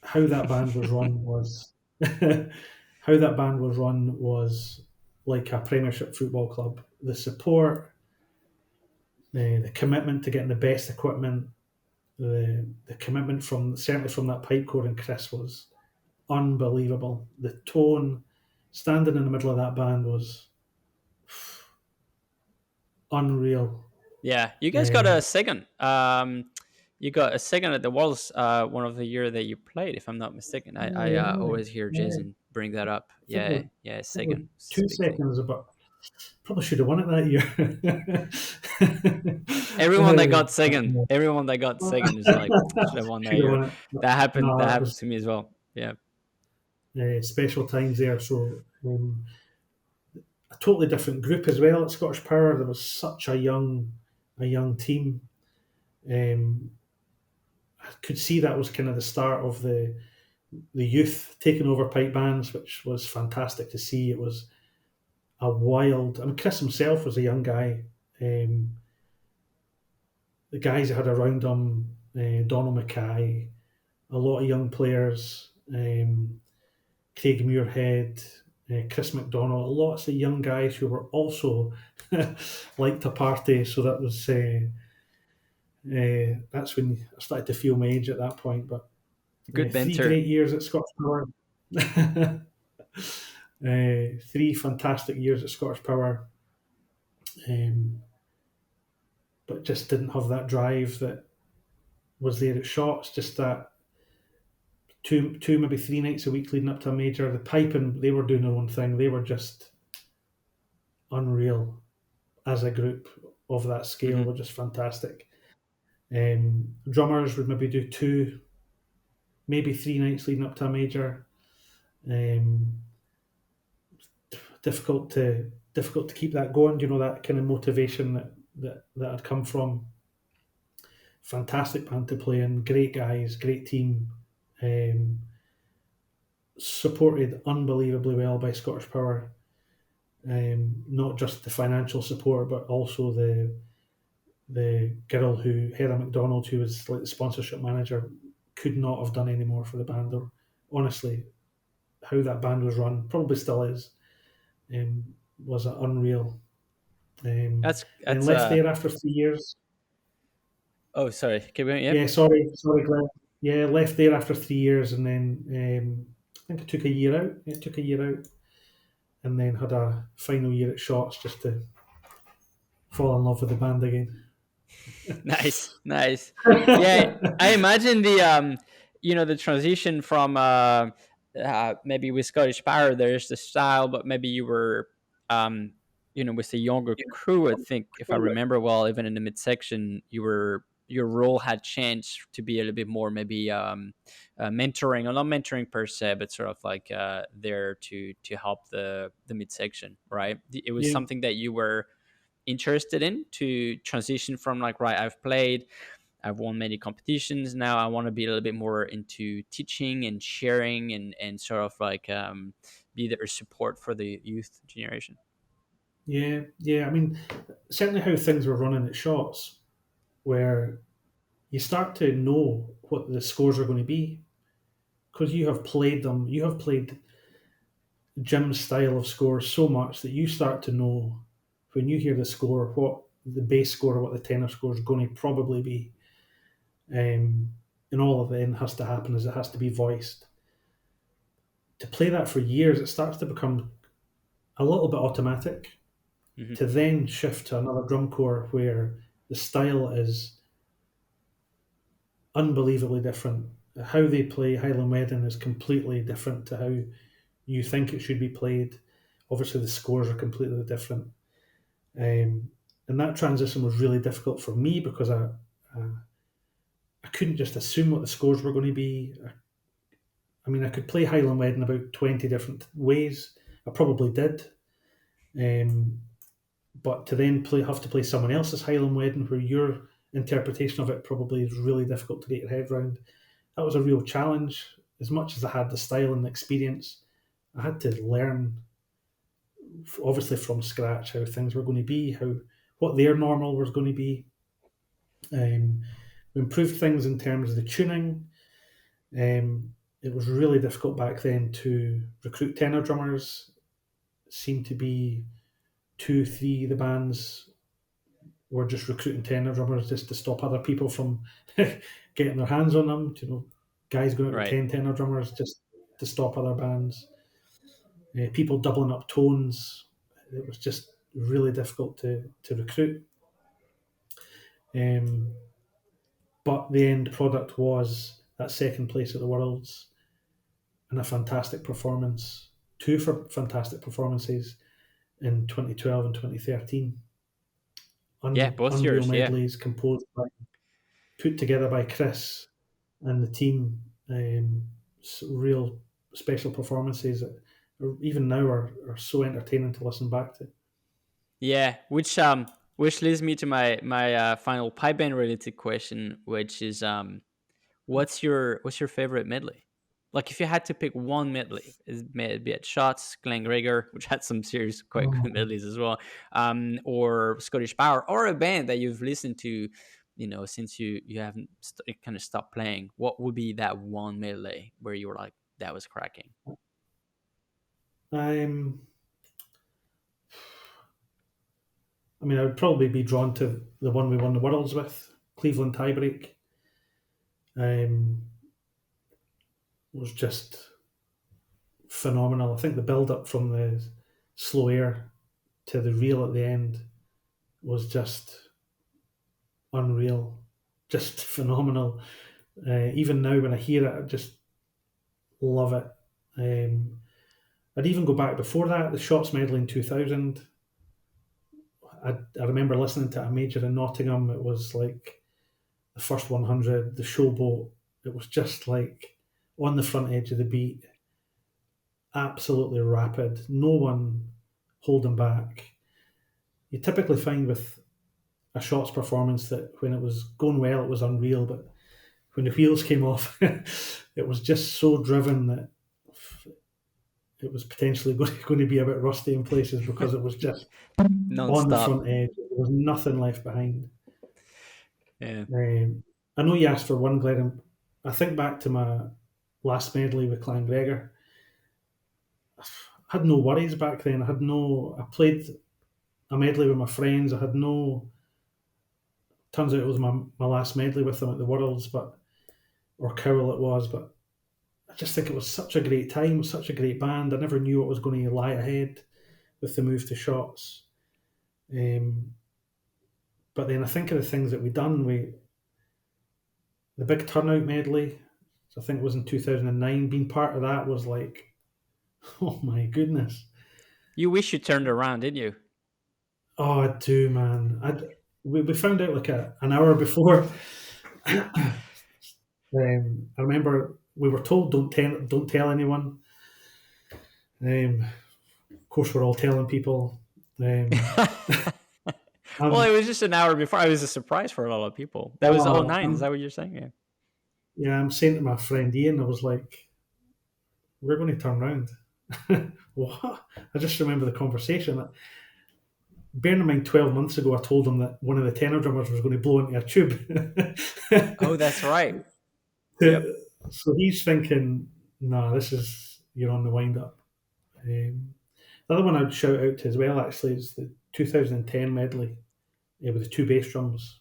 how that band was run was how that band was run was like a Premiership football club. The support, the commitment to getting the best equipment, the commitment from certainly from that pipe core and Chris was unbelievable. The tone, standing in the middle of that band was unreal. Yeah, you guys got a Um, second. You got a second at the Worlds. One of the year that you played, if I'm not mistaken. I yeah, always hear yeah. Jason bring that up. I think Yeah, yeah, we're second. It's a two big thing. seconds, but probably should have won it that year. Everyone that got second is like should have won that Should have year. won it. But That happened. no, That it happened was to me as well. Yeah. special times there. So a totally different group as well at Scottish Power. There was such a young team. Um, I could see that was kind of the start of the youth taking over pipe bands, which was fantastic to see. It was a wild. I mean, Chris himself was a young guy. The guys that had around him, Donald Mackay, a lot of young players, Craig Muirhead, Chris McDonald, lots of young guys who were also liked to party. So that's when I started to feel my age at that point. But Good three banter. great years at Scottish Power. Three fantastic years at Scottish Power, um, but just didn't have that drive that was there at Shotts. Just that two maybe 3 nights a week leading up to a major. The piping, they were doing their own thing. They were just unreal as a group of that scale. Hmm. Were just fantastic. Drummers would maybe do two, maybe 3 nights leading up to a major. Um, difficult to keep that going. You know, that kind of motivation that had come from. Fantastic band to play in, great guys, great team. Um, Supported unbelievably well by Scottish Power. Not just the financial support, but also the girl who Heather McDonald, who was like the sponsorship manager, could not have done any more for the band. Or honestly, how that band was run, probably still is, was unreal. That's Then that's left there after 3 years. Oh, sorry. Keep going. Yeah, Yep. sorry, Glenn. Yeah, left there after 3 years, and then I think I took a year out. Yeah, took a year out, and then had a final year at Shotts just to fall in love with the band again. Nice, nice. Yeah, I imagine the transition from maybe with Scottish Power, there's the style, but maybe you were, um, with the younger crew. I think if I remember well, even in the midsection, your role had changed to be a little bit more maybe mentoring, or not mentoring per se, but sort of like there to help the midsection, right? It was Yeah, something that you were interested in to transition from like, right, I've won many competitions, now I want to be a little bit more into teaching and sharing and sort of like be there support for the youth generation. yeah. I mean, certainly how things were running at Shotts, where you start to know what the scores are going to be because you have played them. You have played Jim's style of scores so much that you start to know when you hear the score what the bass score or what the tenor score is going to probably be. And all of it then has to happen is it has to be voiced. To play that for years, it starts to become a little bit automatic. Mm-hmm. To then shift to another drum corps where the style is unbelievably different. How they play Highland Wedding is completely different to how you think it should be played. Obviously, the scores are completely different. And that transition was really difficult for me because I couldn't just assume what the scores were going to be. I mean, I could play Highland Wedding about 20 different ways. I probably did. But to then have to play someone else's Highland Wedding where your interpretation of it probably is really difficult to get your head around. That was a real challenge. As much as I had the style and the experience, I had to learn, obviously from scratch, how things were going to be, what their normal was going to be. We improved things in terms of the tuning. It was really difficult back then to recruit tenor drummers. It seemed to be 2, 3 the bands were just recruiting tenor drummers just to stop other people from getting their hands on them. Guys going out with Right. 10 tenor drummers just to stop other bands. People doubling up tones. It was just really difficult to recruit. But the end product was that second place at the Worlds and a fantastic performance, two fantastic performances in 2012 and 2013. Yeah, both Unreal yours. Yeah. medleys put together by Chris and the team. Real special performances that even now are so entertaining to listen back to. Yeah, which leads me to my final pipe band related question, which is what's your favorite medley? Like if you had to pick one medley, be it Shotts, Clan Gregor, which had some serious quite good Oh, medleys as well, or Scottish Power, or a band that you've listened to, since you haven't kind of stopped playing. What would be that one medley where you were like, that was cracking? I'm. I mean, I would probably be drawn to the one we won the Worlds with, Cleveland Tiebreak. Was just phenomenal. I think the build up from the slow air to the reel at the end was just unreal, just phenomenal. Even now, when I hear it, I just love it. I'd even go back before that, the Shotts medley in 2000. I remember listening to a major in Nottingham. It was like the first 100, the Showboat. It was just like on the front edge of the beat, absolutely rapid, no one holding back. You typically find with a Shotts performance that when it was going well, it was unreal, but when the wheels came off, it was just so driven that it was potentially going to be a bit rusty in places because it was just on the Non-stop. front edge. There was nothing left behind. Yeah. I know you asked for one, Glenn. I think back to my last medley with Clan Gregor. I had no worries back then. I played a medley with my friends. I had no, turns out it was my last medley with them at the Worlds, or Cowell it was, but I just think it was such a great time, such a great band. I never knew what was going to lie ahead with the move to Shotts. But then I think of the things that we done. The big turnout medley, I think it was in 2009. Being part of that was like, oh my goodness. You wish you turned around, didn't you? Oh, I do, man. We found out like an hour before. I remember we were told don't tell anyone. Of course, we're all telling people. Well, Um, it was just an hour before. It was a surprise for a lot of people. That was oh, 09. Is that what you're saying? Yeah. yeah, I'm saying to my friend Ian, I was like, we're going to turn round. What? I just remember the conversation. bearing in mind 12 months ago, I told him that one of the tenor drummers was going to blow into a tube. Oh, that's right. Yep. So he's thinking, nah, you're on the wind up. The other one I'd shout out to as well, actually, is the 2010 medley with the two bass drums.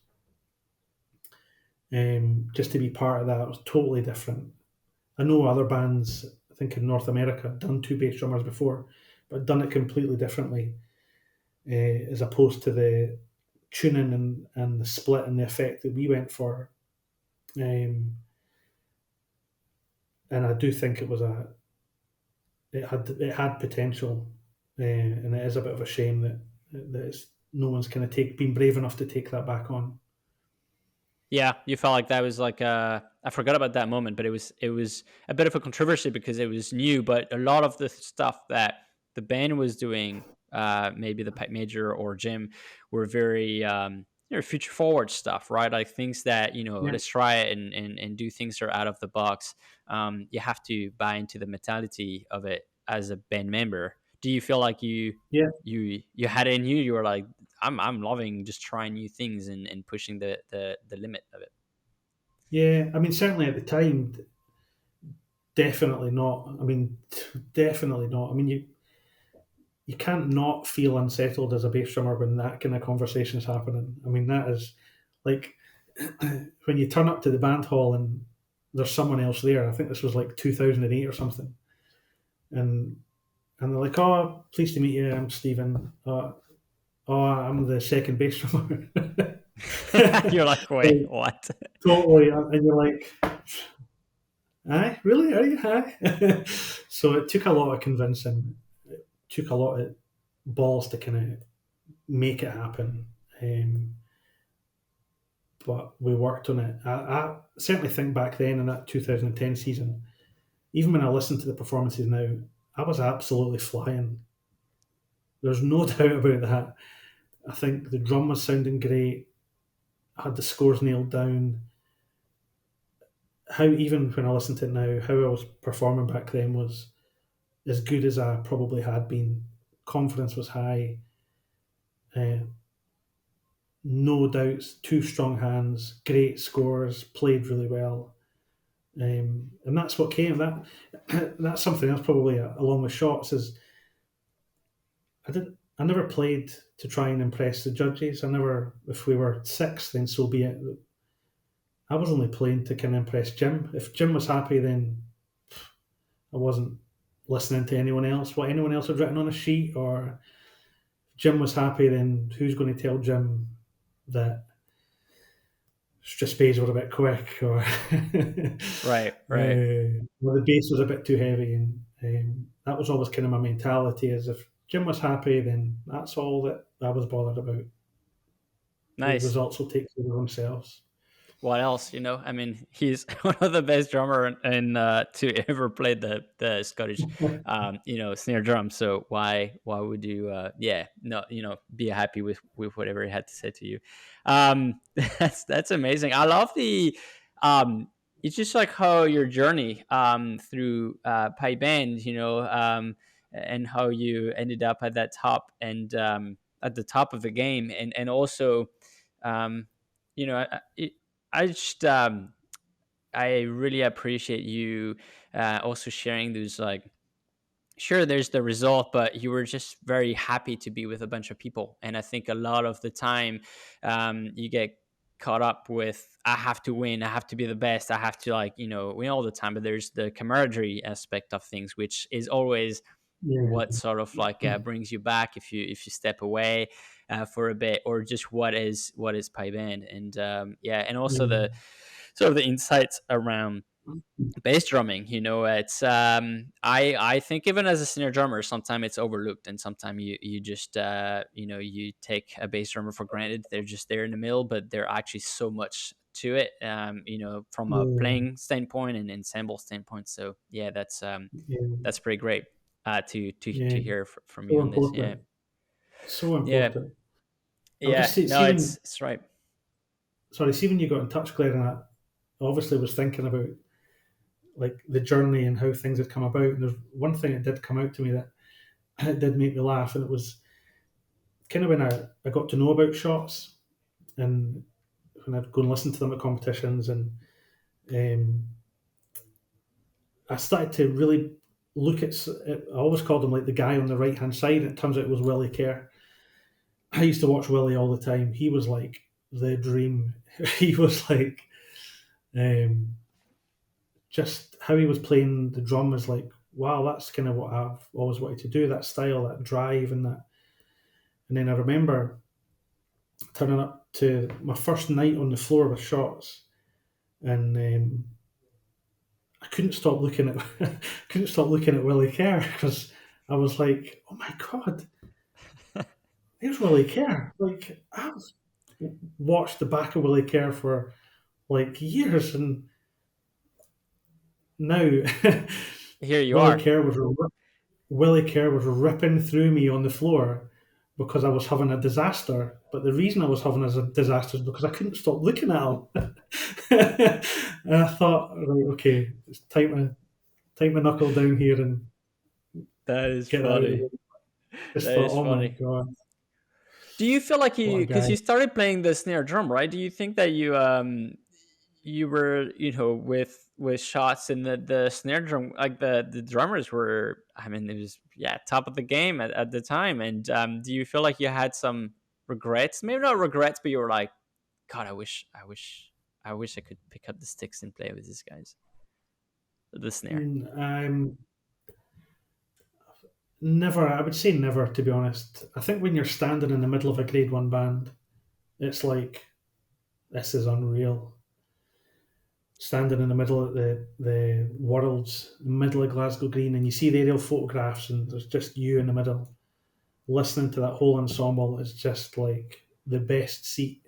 Just to be part of that, it was totally different. I know other bands, I think in North America, had done two bass drummers before, but done it completely differently, as opposed to the tuning and the split and the effect that we went for. And I do think it had potential, and it is a bit of a shame that no one's kind of been brave enough to take that back on. Yeah, you felt like that was like I forgot about that moment, but it was a bit of a controversy because it was new, but a lot of the stuff that the band was doing, maybe the Pipe Major or Jim, were very future forward stuff, right? Like things that Yeah, let's try it and do things that are out of the box. You have to buy into the mentality of it as a band member. Do you feel like you yeah, you you had it in you? You were like, I'm loving just trying new things and pushing the limit of it. yeah. I mean, certainly at the time, definitely not. I mean, definitely not. I mean, you can't not feel unsettled as a bass drummer when that kind of conversation is happening. I mean, that is like when you turn up to the band hall and there's someone else there. I think this was like 2008 or something, and they're like, "Oh, pleased to meet you. I'm Steven. Oh, I'm the second bass drummer." You're like, wait, what? Totally, and you're like, "Aye, really? Are you? Aye?" So it took a lot of convincing. It took a lot of balls to kind of make it happen. But we worked on it. I certainly think back then in that 2010 season, even when I listen to the performances now, I was absolutely flying. There's no doubt about that. I think the drum was sounding great. I had the scores nailed down. How even when I listen to it now, how I was performing back then was as good as I probably had been. Confidence was high. Uh, no doubts. Two strong hands. Great scores. Played really well. And that's what came. That's something else probably along with Shotts is I never played to try and impress the judges. I never, if we were sixth, then so be it. I was only playing to kind of impress Jim. If Jim was happy, then I wasn't listening to anyone else, what anyone else had written on a sheet. Or if Jim was happy, then who's going to tell Jim that Strathspeys were a bit quick, or Right, right. well, the bass was a bit too heavy, and that was always kind of my mentality. Is if Jim was happy, then that's all that I was bothered about. The Nice. results will take care of themselves. What else? I mean, he's one of the best drummer to ever play the Scottish, snare drum. So why would you, no, be happy with whatever he had to say to you? That's amazing. I love it's just like how your journey through pipe band, and how you ended up at that top and at the top of the game, and also, um, you know, it, I just I really appreciate you also sharing those, like, sure, there's the result, but you were just very happy to be with a bunch of people. And I think a lot of the time, you get caught up with, I have to win, I have to be the best, I have to, like, win all the time. But there's the camaraderie aspect of things, which is always what Yeah, sort of like brings you back if you step away for a bit, or just what is pipe band. And and also yeah, the sort of the insights around bass drumming. It's I think even as a snare drummer, sometimes it's overlooked, and sometimes you just you take a bass drummer for granted. They're just there in the middle, but there actually so much to it, from a yeah, playing standpoint and ensemble standpoint. So yeah, yeah, that's pretty great yeah. to hear from you So on this. Yeah, important. So yeah, important. I was yeah. just No, see when it's right. see when you got in touch, Claire, and I obviously was thinking about like the journey and how things had come about. And there's one thing that did come out to me that it did make me laugh, and it was kind of when I got to know about Shotts, and when I'd go and listen to them at competitions, and um, I started to really look at. I always called him like the guy on the right hand side. It turns out it was Willie Kerr. I used to watch Willie all the time. He was like the dream. He was like, um, just how he was playing the drum was like, wow, that's kind of what I've always wanted to do. That style, that drive, and that. And then I remember turning up to my first night on the floor with Shotts, and I couldn't stop looking at couldn't stop looking at Willie Kerr, because I was like, oh my god, there's Willie Kerr. Like, I've watched the back of Willie Kerr for like years, and now Here you Willie are. Kerr was Willie Kerr was ripping through me on the floor because I was having a disaster. But the reason I was having a disaster is because I couldn't stop looking at him. And I thought, right, okay, it's time to knuckle down here and That is get that out of the funny. way. Just That thought, is oh my funny. god, Do you feel like what a because guy. you started playing the snare drum, right? Do you think that you were, with Shotts and the snare drum, like the drummers were, I mean, it was, yeah, top of the game at the time. And do you feel like you had some regrets? Maybe not regrets, but you were like, God, I wish I could pick up the sticks and play with these guys, the snare. I'm never. I would say never, to be honest. I think when you're standing in the middle of a Grade One band, it's like, this is unreal. Standing in the middle of the world's middle of Glasgow Green, and you see the aerial photographs, and there's just you in the middle, listening to that whole ensemble is just like the best seat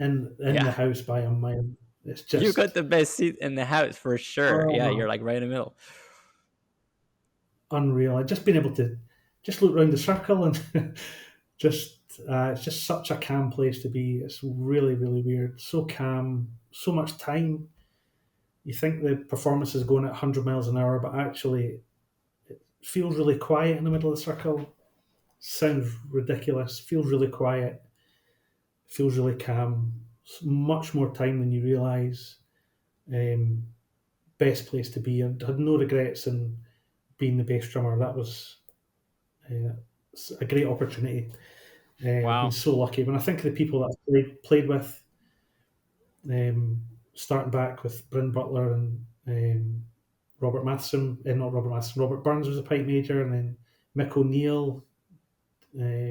in the Yeah, house by a mile. It's you got just the best seat in the house for sure. Yeah, you're oh, like right in the middle. unreal. I've just been able to just look around the circle, and just it's just such a calm place to be. It's really, really weird. So calm, so much time. You think the performance is going at 100 miles an hour, but actually it feels really quiet in the middle of the circle. Sounds ridiculous. Feels really quiet. Feels really calm. It's much more time than you realise. Um, Best place to be. I had no regrets in being the bass drummer. That was uh, a great opportunity. I've been Wow. so lucky. When I think of the people that I played with, um, starting back with Bryn Butler and Robert Matheson, not Robert Matheson, Robert Burns was a pipe major, and then Mick O'Neill,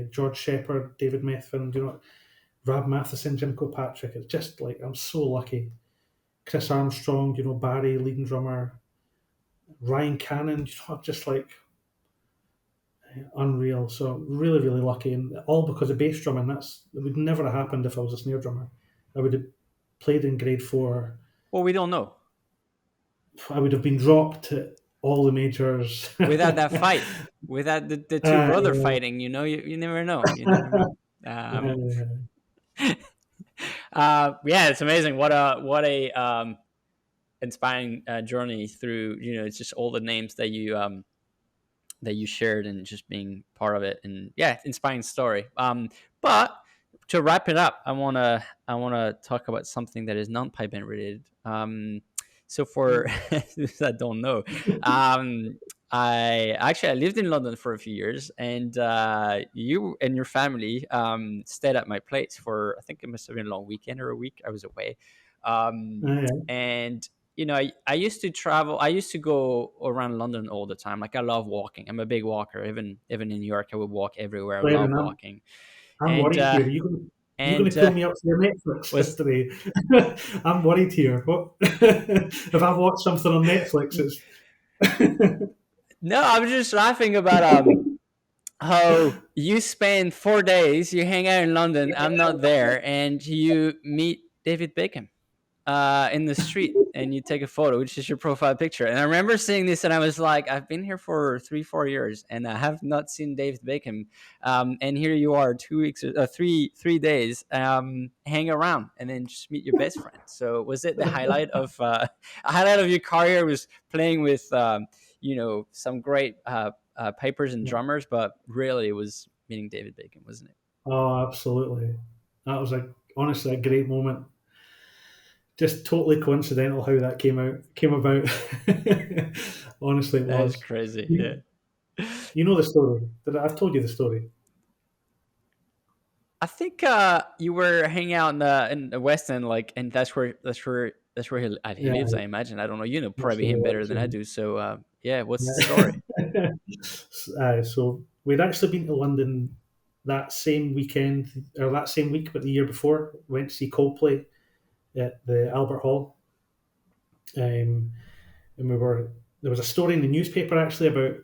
George Shepherd, David Methvin, Rab Matheson, Jim Kilpatrick. It's just like, I'm so lucky. Chris Armstrong, Barry, leading drummer, Ryan Cannon, just like unreal. So really, really lucky, and all because of bass drumming. It would never have happened if I was a snare drummer. I would have played in grade 4. Well, we don't know. I would have been dropped at all the majors. Without that fight, without the two brother Yeah. fighting, you never know. You never know. Yeah, it's amazing. What a inspiring journey through. It's just all the names that you shared and just being part of it, and yeah, inspiring story. But to wrap it up, I wanna talk about something that is non-pipe band related. So for those that don't know, I lived in London for a few years, and you and your family stayed at my place for, I think it must have been a long weekend or a week. I was away, Yeah. and I used to travel. I used to go around London all the time. Like, I love walking. I'm a big walker. Even in New York, I would walk everywhere. I love Lennon, walking, I'm and worried here. You going and to pull me up to your Netflix was history? I'm worried here. What if I've watched something on Netflix? It's no. I was just laughing about how you spend 4 days. You hang out in London. I'm not there, and you meet David Beckham in the street, and you take a photo, which is your profile picture. And I remember seeing this, and I was like, I've been here for 3-4 years, and I have not seen David Beckham. And here you are, 2 weeks, 3 days, hang around, and then just meet your best friend. So was it the highlight of a highlight of your career was playing with some great pipers and drummers, but really it was meeting David Beckham, wasn't it? Oh, absolutely. That was honestly a great moment. Just totally coincidental how that came about. Honestly, it That is was. crazy. You, Yeah. you know the story. I've told you the story. I think you were hanging out in the West End, like, and that's where he Yeah, lives. I imagine. I don't know. You know that's probably where he him better lives. than I do. So yeah, what's the story? Yeah. So we'd actually been to London that same weekend, or that same week, but the year before. Went to see Coldplay at the Albert Hall, and we were. There was a story in the newspaper actually about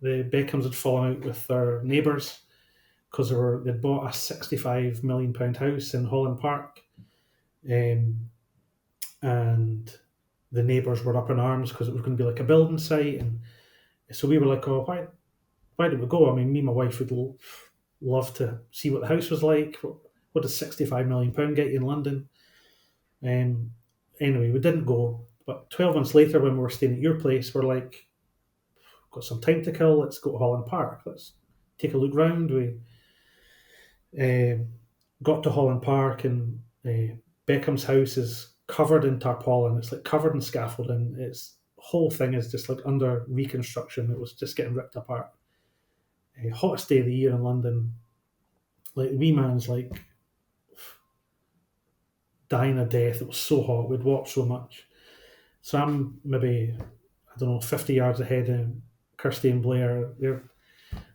the Beckhams had fallen out with their neighbours because they'd bought a £65 million house in Holland Park, um, and the neighbours were up in arms because it was going to be like a building site, and so we were like, "Oh, why did we go? I mean, me and my wife would love to see what the house was like. What does £65 million get you in London?" Um, anyway, we didn't go. But 12 months later, when we were staying at your place, we're like, got some time to kill. Let's go to Holland Park. Let's take a look round. We got to Holland Park, and Beckham's house is covered in tarpaulin. It's like covered in scaffolding. Its whole thing is just like under reconstruction. It was just getting ripped apart. Hottest day of the year in London. Like wee man's like dying a death. It was so hot. We'd walked so much. So I'm maybe, I don't know, 50 yards ahead of Kirsty and Blair. They're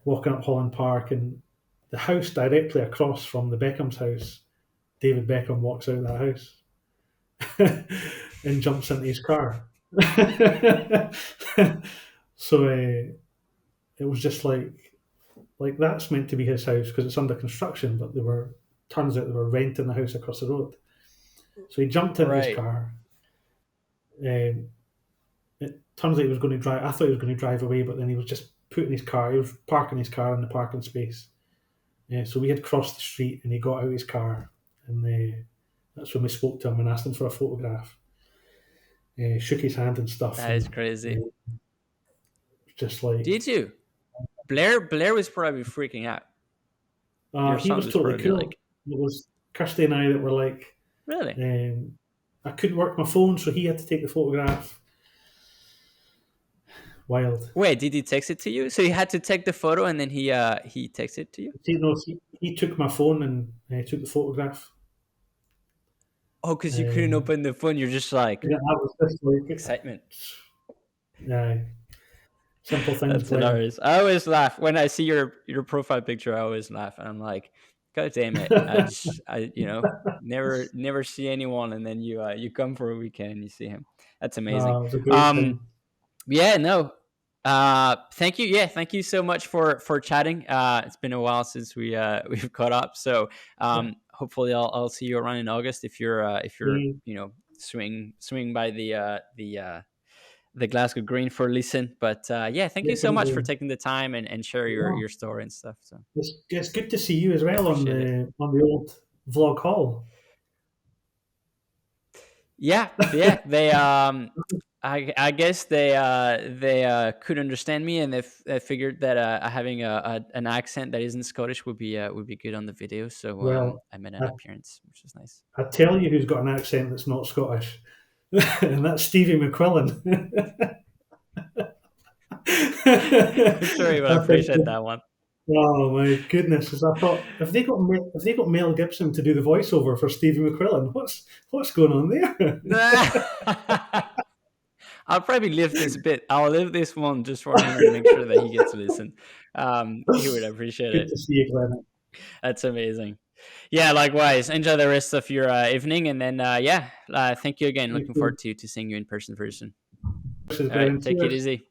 walking up Holland Park, and the house directly across from the Beckham's house, David Beckham walks out of that house and jumps into his car. So it was just like that's meant to be his house because it's under construction, but turns out they were renting the house across the road. So he jumped into his Right. car. Um, it turns out he was going to drive. I thought he was going to drive away, but then he was just putting his car. He was parking his car in the parking space. So we had crossed the street, and he got out of his car, and that's when we spoke to him and asked him for a photograph. Shook his hand and stuff, That is and crazy. just like Did you? Blair was probably freaking out. Your he son was was totally probably cool. like, It was Kirsty and I that were like, really? I couldn't work my phone, so he had to take the photograph. Wild. Wait, did he text it to you? So you had to take the photo and then he texted it to you? See, no, he took my phone and took the photograph. Oh, because you couldn't Um, open the phone. You're just like, yeah, that was just like, excitement. simple things, That's Blair. hilarious. I always laugh when I see your profile picture. I always laugh, and I'm like, God damn it! I never see anyone, and then you come for a weekend and you see him. That's amazing. It was a great time. Yeah, no. Thank you. Yeah, thank you so much for chatting. It's been a while since we've caught up. So Yeah. hopefully I'll see you around in August if you're Yeah, swing by the Glasgow Green for a listen. But yeah, thank you so much for definitely. taking the time and share Yeah. your story and stuff. So It's good to see you as I well on appreciate it. the old vlog haul. Yeah, yeah. They I guess they could understand me, and they figured that having an accent that isn't Scottish would be good on the video. So Well, I made an I, appearance, which is nice. I tell you who's got an accent that's not Scottish, and that's Stevie McQuillan. I'm sure you will I think, appreciate that one. oh my goodness! As I thought, if they got Mel Gibson to do the voiceover for Stevie McQuillan, what's going on there? I'll probably leave this bit. I'll leave this one just for him and make sure that he gets to listen. He would appreciate Good it. to see you, Glenn. That's amazing. Yeah, likewise. Enjoy the rest of your evening, and then thank you again. You Looking too. forward to seeing you in person very soon. This is All right, Glenn. take it Cheers. easy.